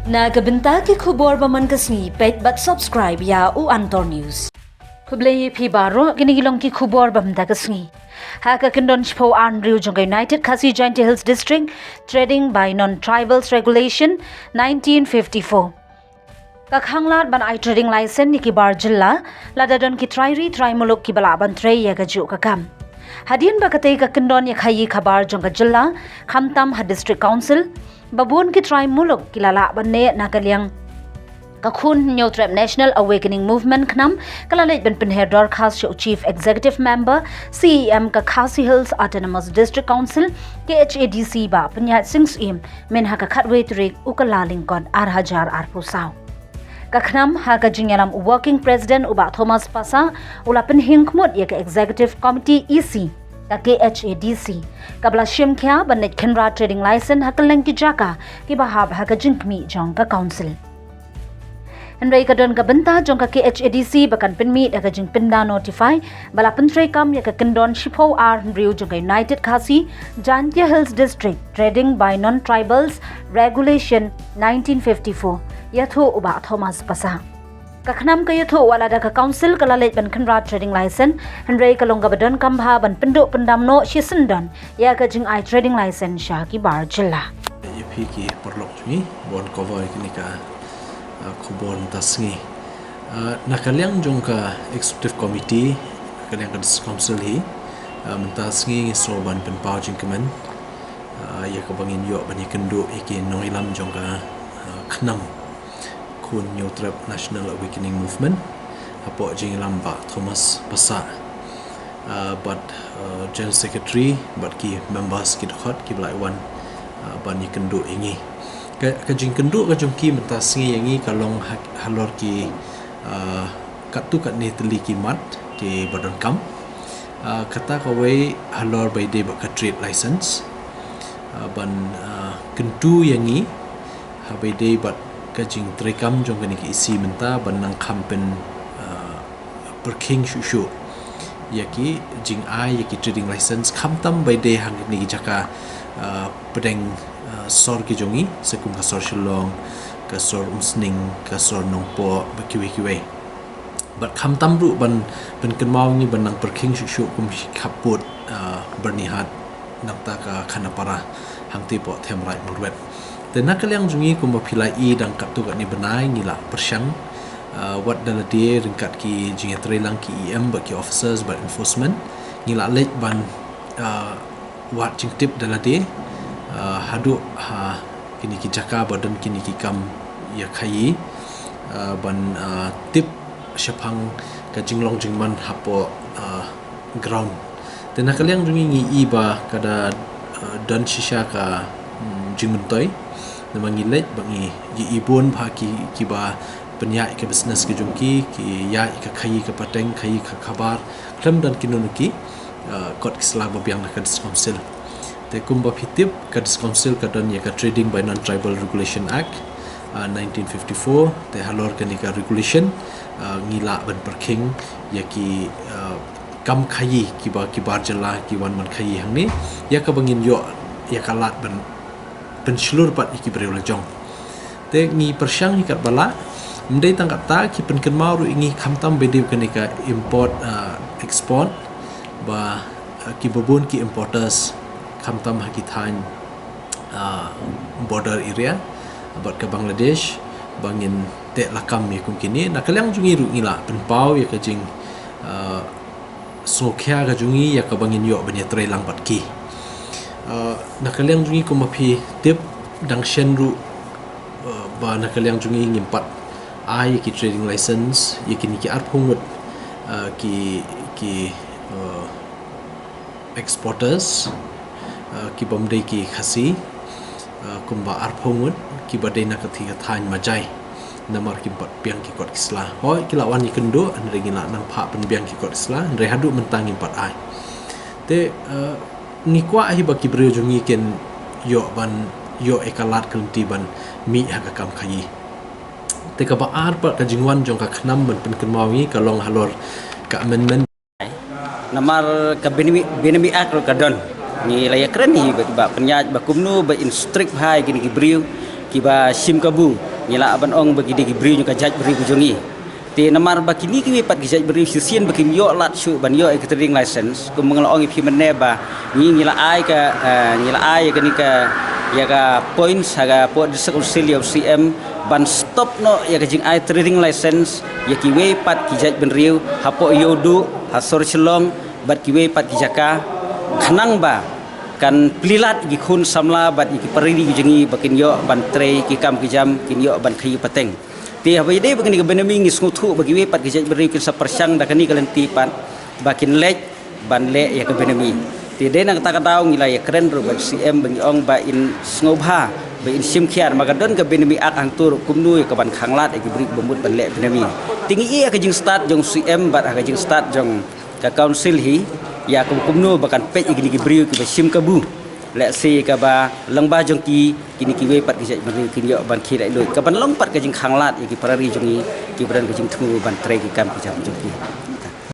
Nagabenta ki khubor baman kasni pet but subscribe ya u Antor News. Kublay pi baro ginigilong ki khubor bamda kasni. Haka kendon shpo Andrew Jonga United Khasi Giant Hills District Trading by Non-Tribals Regulation 1954. Kakhanglat ban I trading license ni ki bar jilla ladadon ki trairi traimulok ki balaban tray ya gaju kakam. Hadian bakatay ka kendon ya khayi khabar Jonga jilla khamtam ha district council babun ki traimulok kilala banne nakalyang Kakun New Trap National Awakening Movement Knam Kalalej Ben Pinher Dorcas Show Chief Executive Member CEM Khasi Hills Autonomous District Council KHADC ba Penyat Sings Im Men Haka Khatwe Turik Ukalaling Kon Arhajar Arpusaw Kaknam Haka Jinyalam Working President Uba Thomas Pasa Ula Penhingkmut Yaka Executive Committee EC ka KHADC kabla shimkya banet Kenra Trading License Hakaleng ki Jaka ki bahab haka jinkmi jong ka council Henry kadon kabenta jong ka KHADC bakan pinmi daga jing pinda notify bala pentre kam ya ka kendon shipo Henry jong ka United Khasi Giant Hills District Trading by Non-Tribals Regulation 1954 yatho uba Thomas Pasa Kaknam kayatho wala daga council kalalet ban Kenra Trading License Henry kalongga badon kambha ban pendok pendamno shisendon ya ka jing I Trading License sha ki bar jilla EP ki perlok ni bon cover kini ka kubon tasngi nakalyang jong ka executive committee nakalyang ka council hi mentasngi so ban penpau jing kemen ya ka bangin yo bani kendu iki noilam jong ka khnam kun New Trap National Awakening Movement apo jing lamba Thomas Pasa but general secretary but ki members ki dokhat ki blai wan bani kendu ingi kajing kendu kajung ki mentasngi yangi kalong halor ki katu kat ni teli ki mat ki badon kam kata kawai halor by day baka trade license ban kendu yangi ha by day bat kajing trekam jong kani ki isi menta ban nang kampen perking shushu yaki jing ai yaki trading license khamtam by day hang ni jaka pedeng sor ki jongi sekum ka sor shillong ka sor umsning ka sor nongpo bakiwe but kham tamru ban kenmau ni banang perking shu kum khaput bernihat nakta ka khanapara hangti po themrai mulwet te nakalyang jongi kum philai I dang katu ka ni benai ngila persyang wat dalade ringkat ki jinga trelang ki EM ba ki officers but enforcement ngila lej ban wat jingtip dalade hadu ha kini ki jaka badan kini ki kam ya khayi ban tip shapang ka jinglong jingman hapo ground tena kalyang jungi ngi iba kada dan shisha ka jingmentoi namangi lej bangi yi ibon pha ki ba penya ka business ki jungki ki ya ka khayi ka pateng khayi ka khabar klam dan kinunuki kot kisla babiang na ka council te kumba phitip ka council ka don ya ka Trading by Non-Tribal Regulation Act 1954 te halor ka ni ka regulation ngila ban perking ya ki kam khayi ki bar jala ki wan man khayi hang ni ya ka bangin yo ya ka lat ban penslur pat iki breu lajong te ngi persyang hi kat bala mdei tangkat ta ki penken mau ru ingi khamtam bediu ka ni ka import export ba ki babun ki importers khamtam hakitan border area abad ke Bangladesh bangin te lakam mi kum kini nakalyang jungi ru ngila penpau ya kajing sokhya ka jungi ya ka bangin yo banya trelang pat ki nakalyang jungi kum phi tip dang shen ru ba nakalyang jungi ngimpat ai ki trading license yakini ki arphungut ki exporters ki bomdei ki khasi kumba arphongut ki badai na kathi ka thain majai namar ki bat piang ki kot isla hoi ki lawan ni kendo an regi na nang pha pen biang ki kot isla re hadu mentang impat ai te ni kwa hi ba ki breu jungi ken yo ekalat kelti ban mi ha ka kam khayi te ka ba ar pa ka jingwan jong ka khnam ban pen kenmawi ka long halor ka amendment namar ka benemi ak ka don ni layak keren ni ba penyat ba kumnu ba instrict hai kini ki briu ki ba sim kabu ngila ban ong bagi di bri ka jaj bri bujongi ti namar bakini ki pat ki jaj bri sisien bagi yo lat su ban yo catering license ku mengala ong pi menne ba ngila ai ka ni ka ya ka points haga po district australia cm ban stop no ya ka jing ai trading license ya ki we pat ki jaj ben riu hapo yodu hasor chelong bat ki we pat ki jaka khanang ba kan plilat gi khun samla bat ki pariri gi jengi bakin yo ban tre ki kam ki jam kin yo ban khayu pateng ti habai de bakin ki benemi ngi snguthu bagi we pat ki jaj ben riu kin sapersang da kani kalenti pan bakin lek ban le ya ka benemi ti de nang ta ka daw ngila ya keren ro ba cm bang ong ba in sngoba ba in sim khiar magadon ka benemi ak ang tur kumnu ka ban khanglat ki bri bomut ban le benemi tingi ia ka jing start jong cm bat ka jing start jong ka council hi ya kumnu bakan pej igni ki bri ki ba sim kabu le si ka ba langba jong ki kini ki we pat ki jai bri kin yo ban khi lai loi ka ban long pat ka jing khanglat ki parari jongi ki bran ka jing thu ban tre ki kam ki jam jong ki